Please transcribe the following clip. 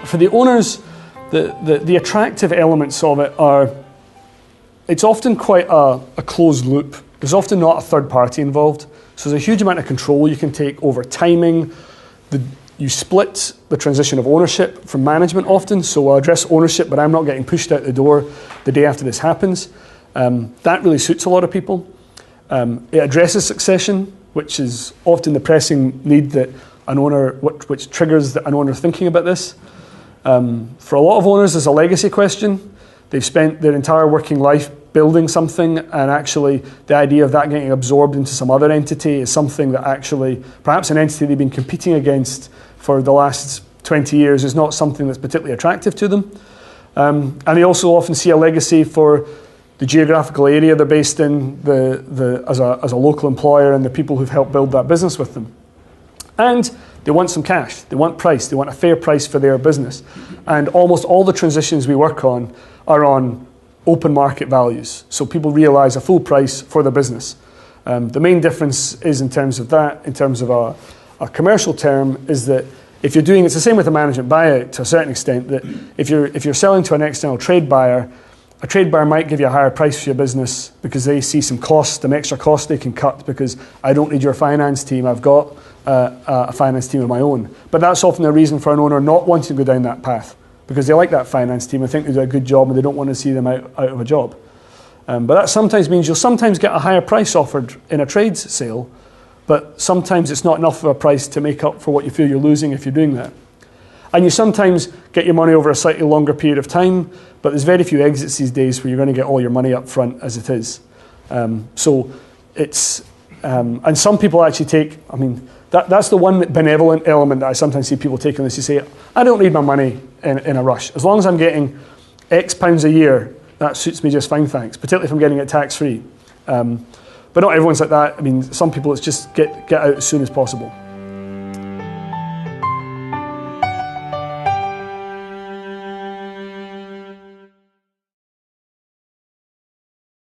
For the owners, the attractive elements of it are, it's often quite a closed loop. There's often not a third party involved. So there's a huge amount of control you can take over timing. You split the transition of ownership from management often. So I'll address ownership, but I'm not getting pushed out the door the day after this happens. That really suits a lot of people. It addresses succession, which is often the pressing need that an owner, which triggers an owner thinking about this. For a lot of owners, there's a legacy question. They've spent their entire working life building something, and actually the idea of that getting absorbed into some other entity is something that actually, perhaps an entity they've been competing against for the last 20 years is not something that's particularly attractive to them. And they also often see a legacy for the geographical area they're based in, as a local employer, and the people who've helped build that business with them. And they want some cash, they want price, they want a fair price for their business. And almost all the transitions we work on are on open market values. So people realize a full price for the business. The main difference is in terms of that, in terms of a commercial term, is that if you're doing, it's the same with a management buyout to a certain extent, that if you're selling to an external trade buyer, a trade buyer might give you a higher price for your business because they see some extra cost they can cut because I don't need your finance team, I've got a finance team of my own. But that's often a reason for an owner not wanting to go down that path because they like that finance team and think they do a good job and they don't want to see them out of a job. But that sometimes means you'll sometimes get a higher price offered in a trades sale, but sometimes it's not enough of a price to make up for what you feel you're losing if you're doing that. And you sometimes get your money over a slightly longer period of time, but there's very few exits these days where you're going to get all your money up front as it is. So it's, and some people actually take, that's the one benevolent element that I sometimes see people take on this. You say, I don't need my money in a rush. As long as I'm getting X pounds a year, that suits me just fine, thanks, particularly if I'm getting it tax-free. But not everyone's like that. Some people, it's just get out as soon as possible.